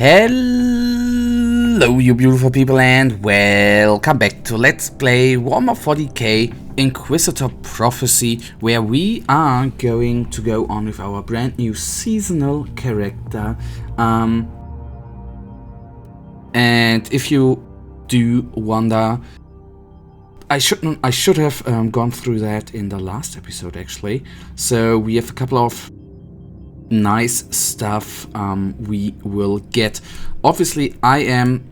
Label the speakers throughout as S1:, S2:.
S1: Hello you beautiful people and welcome back to Let's Play Warhammer 40k Inquisitor Prophecy, where we are going to go on with our brand new seasonal character. And if you do wonder, I should have gone through that in the last episode actually. So we have a couple of nice stuff we will get. Obviously I am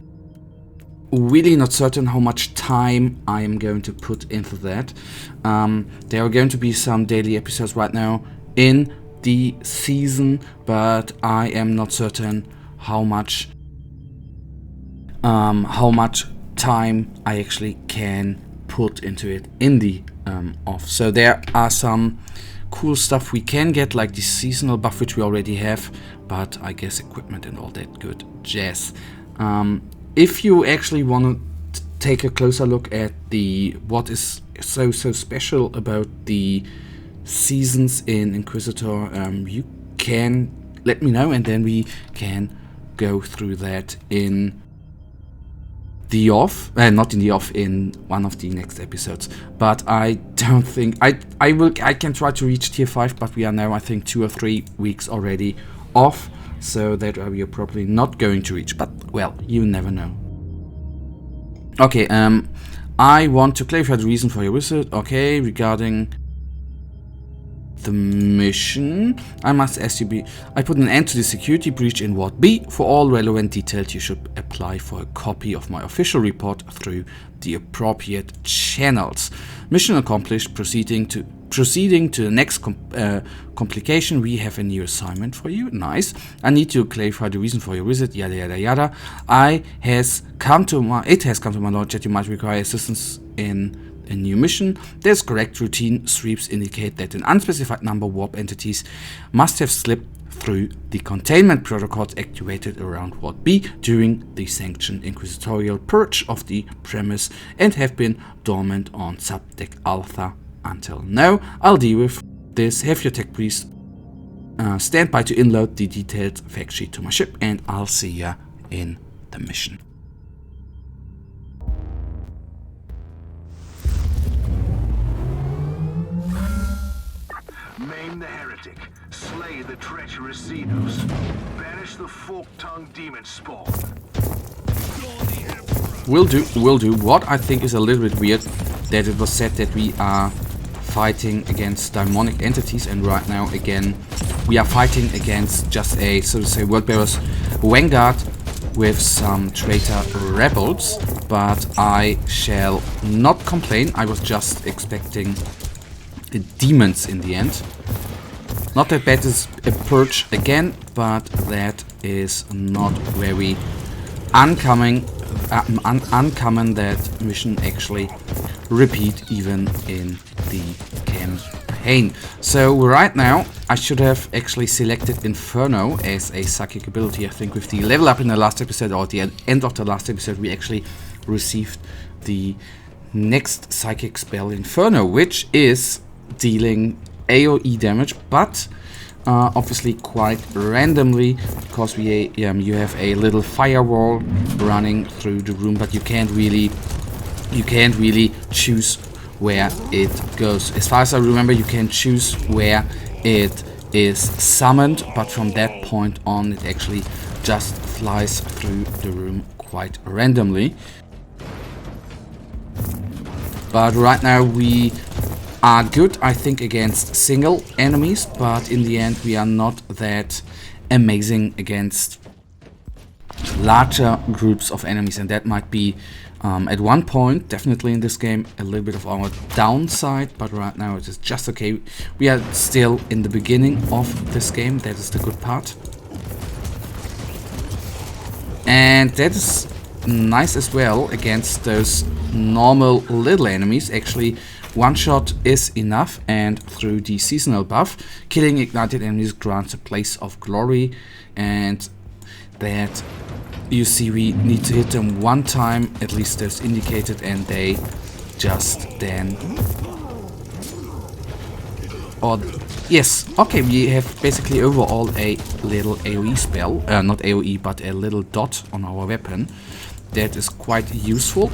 S1: really not certain how much time I am going to put into that. There are going to be some daily episodes right now in the season, but I am not certain how much time I actually can put into it in the off. So there are some cool stuff we can get, like the seasonal buff, which we already have, but I guess equipment and all that good jazz. If you actually want to take a closer look at what is so special about the seasons in Inquisitor, you can let me know, and then we can go through that in the off, not in the off, in one of the next episodes. But I don't think I can try to reach tier 5, but we are now I think 2 or 3 weeks already off, so that we are probably not going to reach, but well, you never know. Okay, I want to clarify the reason for your visit. Okay, regarding the mission, I must ask you, I put an end to the security breach in Ward B. For all relevant details, you should apply for a copy of my official report through the appropriate channels. Mission accomplished. Proceeding to the next complication. We have a new assignment for you. Nice. I need to clarify the reason for your visit. Yada yada yada. It has come to my knowledge that you might require assistance in a new mission. There's correct routine sweeps indicate that an unspecified number of warp entities must have slipped through the containment protocols activated around Ward B during the sanctioned inquisitorial purge of the premise and have been dormant on subdeck Alpha until now. I'll deal with this. Have your tech priest stand by to inload the detailed fact sheet to my ship, and I'll see ya in the mission.
S2: Maim the heretic, slay the treacherous Xenos, banish the fork-tongued demon spawn.
S1: Will do. What I think is a little bit weird, that it was said that we are fighting against demonic entities, and right now again we are fighting against just a, so to say, Worldbearer's vanguard with some traitor rebels, but I shall not complain. I was just expecting the demons in the end. Not that bad is a purge again, but that is not very uncommon that mission actually repeat even in the campaign. So right now I should have actually selected Inferno as a psychic ability. I think with the level up in the last episode, or at the end of the last episode, we actually received the next psychic spell, Inferno, which is dealing AoE damage, but obviously quite randomly, because you have a little firewall running through the room, but you can't really choose where it goes. As far as I remember, you can choose where it is summoned, but from that point on it actually just flies through the room quite randomly. But right now we are good, I think, against single enemies, but in the end we are not that amazing against larger groups of enemies, and that might be at one point, definitely in this game, a little bit of our downside, but right now it is just okay. We are still in the beginning of this game, that is the good part. And that is nice as well against those normal little enemies. Actually, one shot is enough, and through the seasonal buff, killing ignited enemies grants a place of glory, and that, you see, we need to hit them one time, at least as indicated, and they just then, or Yes, okay, we have basically overall a little AoE spell, not AoE, but a little dot on our weapon. That is quite useful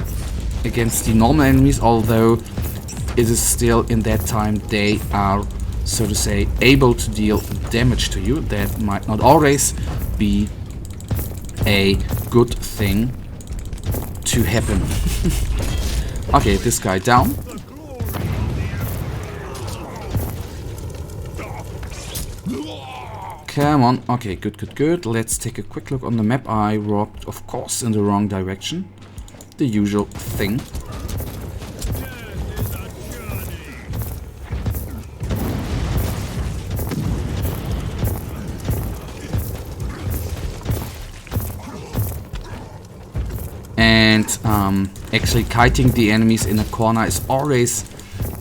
S1: against the normal enemies, although it is still in that time they are, so to say, able to deal damage to you. That might not always be a good thing to happen. Okay, this guy down. Come on. Okay, good, good, good. Let's take a quick look on the map. I walked, of course, in the wrong direction. The usual thing. And actually kiting the enemies in a corner is always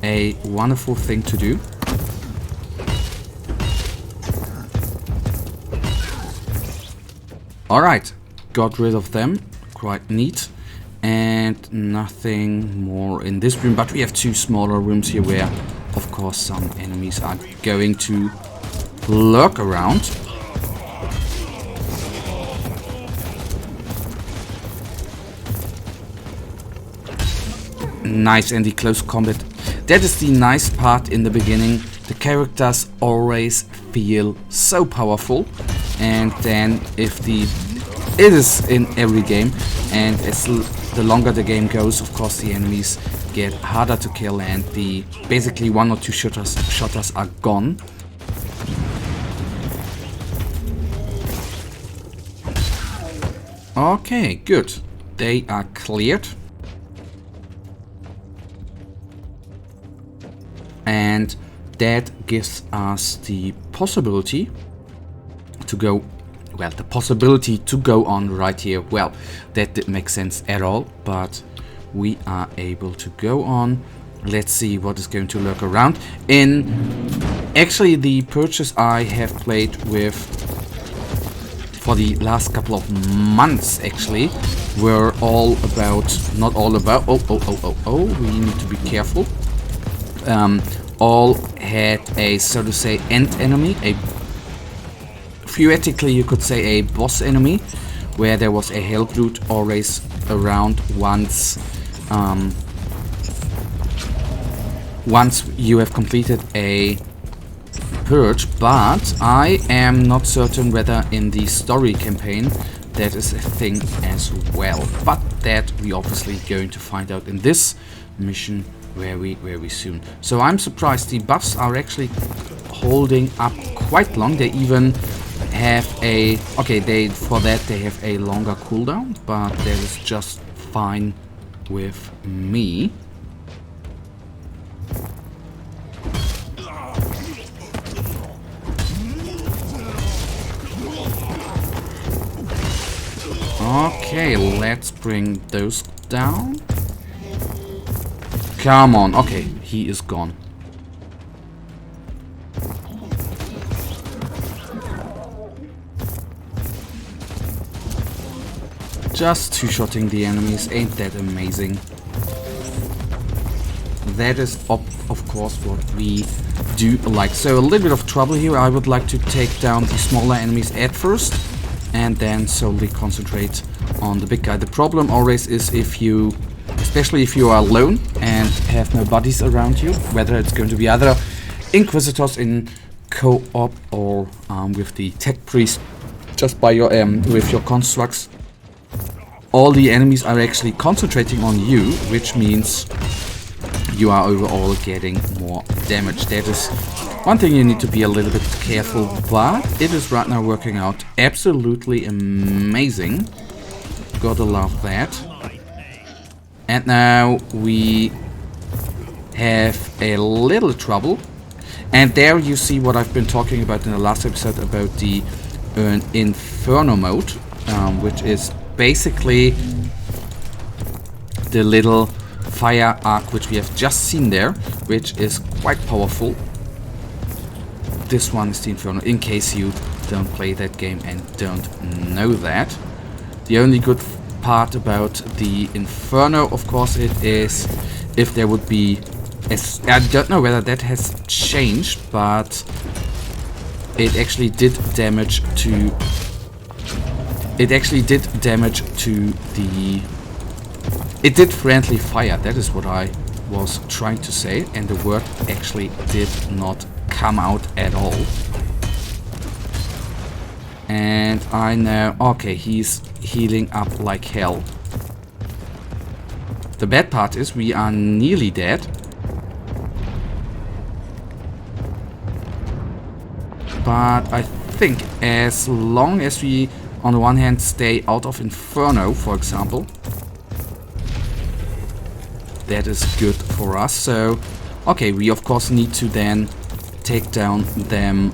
S1: a wonderful thing to do. Alright, got rid of them, quite neat, and nothing more in this room, but we have two smaller rooms here where, of course, some enemies are going to lurk around. Nice, and the close combat. That is the nice part in the beginning. The characters always feel so powerful. And then if it is in every game, and as the longer the game goes, of course the enemies get harder to kill, and the basically one or two shotters are gone. Okay, good. They are cleared. And that gives us the possibility to go, well, the possibility to go on right here. Well, that didn't make sense at all, but we are able to go on. Let's see what is going to lurk around. In actually the purchase I have played with for the last couple of months actually were all about, not all about, we need to be careful. All had a, so to say, end enemy, a theoretically you could say a boss enemy, where there was a Hellbrute always around once you have completed a purge, but I am not certain whether in the story campaign that is a thing as well. But that we obviously going to find out in this mission very soon. So I'm surprised the buffs are actually holding up quite long. They even have a, okay, for that they have a longer cooldown, but that is just fine with me. Okay, let's bring those down. Come on. Okay, he is gone. Just two-shotting the enemies, ain't that amazing? That is, of course, what we do like. So a little bit of trouble here. I would like to take down the smaller enemies at first, and then solely concentrate on the big guy. The problem always is if you, especially if you are alone and have no buddies around you, whether it's going to be other Inquisitors in co-op or with the tech priest, just by your with your constructs. All the enemies are actually concentrating on you, which means you are overall getting more damage. That is one thing you need to be a little bit careful, but it is right now working out absolutely amazing. Gotta love that. And now we have a little trouble. And there you see what I've been talking about in the last episode about the Inferno mode, which is basically the little fire arc which we have just seen there, which is quite powerful. This one is the Inferno, in case you don't play that game and don't know that. The only good part about the Inferno, of course, it is if there would be I don't know whether that has changed, but it actually did damage to... It actually did damage to the... It did friendly fire, that is what I was trying to say, and the word actually did not come out at all. And I know... Okay, he's healing up like hell. The bad part is we are nearly dead. But I think as long as we, on the one hand, stay out of Inferno, for example, that is good for us. So, okay, we of course need to then take down them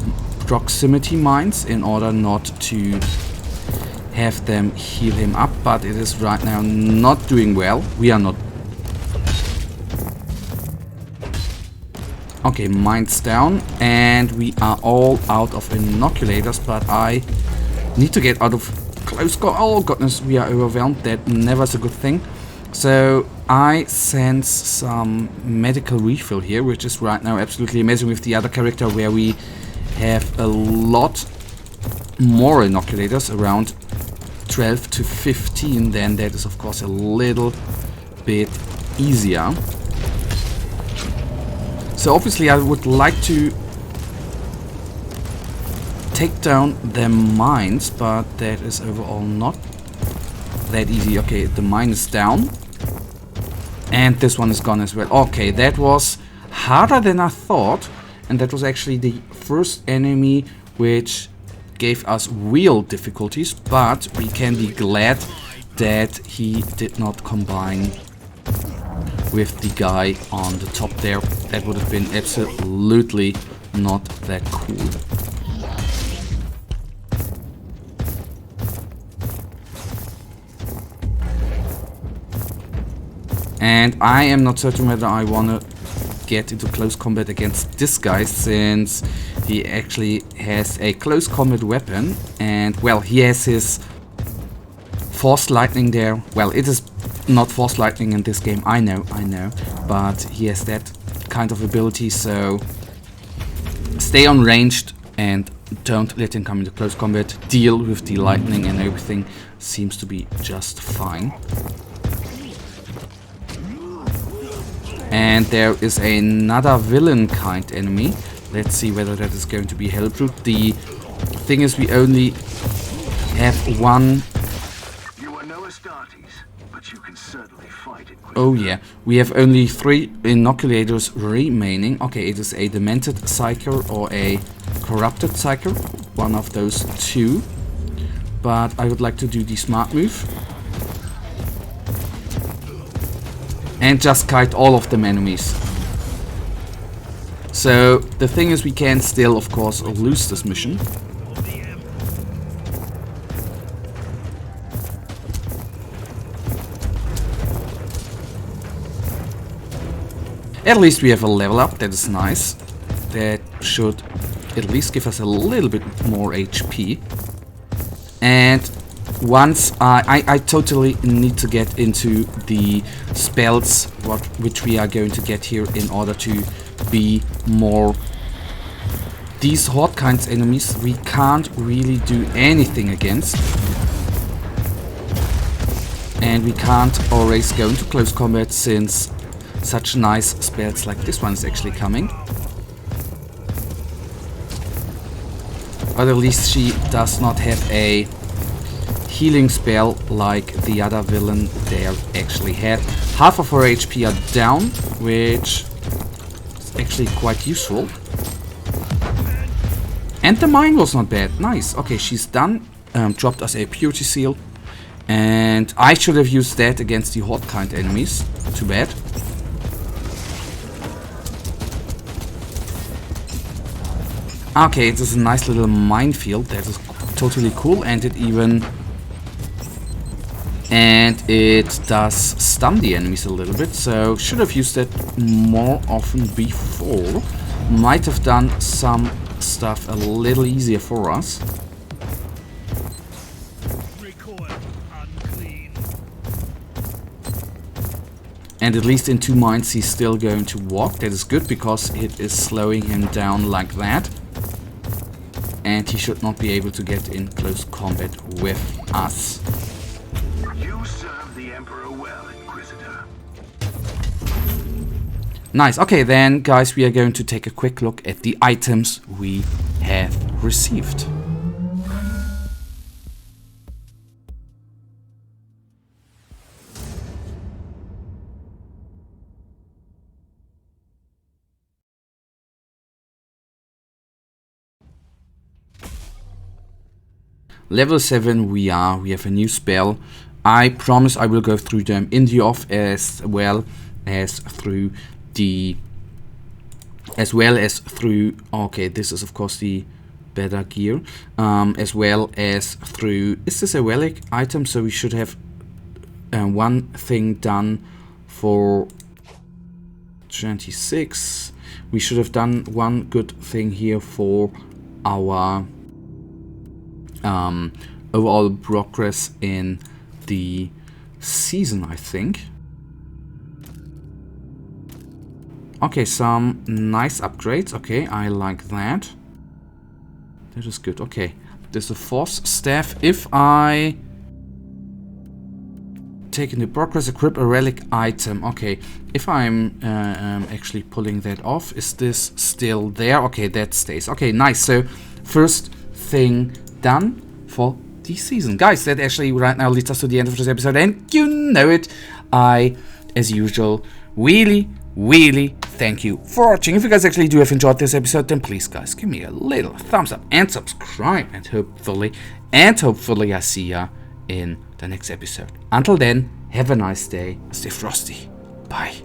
S1: proximity mines in order not to have them heal him up, but it is right now not doing well. We are not... Okay, mines down, and we are all out of inoculators, but I need to get out of close call. Oh goodness, we are overwhelmed. That never is a good thing. So I sense some medical refill here, which is right now absolutely amazing with the other character where we have a lot more inoculators, around 12 to 15, then that is of course a little bit easier. So obviously I would like to take down the mines, but that is overall not that easy. Okay, the mine is down. And this one is gone as well. Okay, that was harder than I thought. And that was actually the first enemy which gave us real difficulties. But we can be glad that he did not combine with the guy on the top there. That would have been absolutely not that cool. And I am not certain whether I want to get into close combat against this guy, since he actually has a close combat weapon. And, well, he has his force lightning there. Well, it is not force lightning in this game, I know. But he has that kind of ability, so stay unranged and don't let him come into close combat. Deal with the lightning and everything seems to be just fine. And there is another villain kind enemy. Let's see whether that is going to be helpful. The thing is, we only have one.
S2: You are no Astartes, but you can certainly fight it.
S1: Oh yeah, we have only 3 inoculators remaining. Okay, it is a demented psyker or a corrupted psyker, one of those two. But I would like to do the smart move and just kite all of them enemies. So the thing is, we can still, of course, lose this mission. At least we have a level up, that is nice. That should at least give us a little bit more HP. And once I totally need to get into the spells which we are going to get here in order to be more... These horde kinds enemies we can't really do anything against. And we can't always go into close combat, since such nice spells like this one is actually coming. But at least she does not have a healing spell like the other villain there actually had. Half of her HP are down, which is actually quite useful. And the mine was not bad. Nice. Okay, she's done. Dropped us a purity seal. And I should have used that against the horde kind enemies. Too bad. Okay, it is a nice little minefield. That is totally cool, and it does stun the enemies a little bit, so should have used that more often before. Might have done some stuff a little easier for us. And at least in 2 minds he's still going to walk. That is good because it is slowing him down like that. And he should not be able to get in close combat with us.
S2: You serve the Emperor well, Inquisitor.
S1: Nice. Okay, then, guys, we are going to take a quick look at the items we have received. Level 7 we are. We have a new spell. I promise I will go through them in the off as well as through the... Okay, this is of course the better gear. As well as through... Is this a relic item? So we should have one thing done for 26. We should have done one good thing here for our... overall progress in the season, I think. Okay, some nice upgrades. Okay, I like that. That is good. Okay, there's a force staff. If I take in the progress, equip a relic item. Okay, if I'm actually pulling that off, is this still there? Okay, that stays. Okay, nice. So first thing done for the season. Guys, that actually right now leads us to the end of this episode, and you know it, I, as usual, really thank you for watching. If you guys actually do have enjoyed this episode, then please, guys, give me a little thumbs up and subscribe, and hopefully I see ya in the next episode. Until then, have a nice day, stay frosty, bye.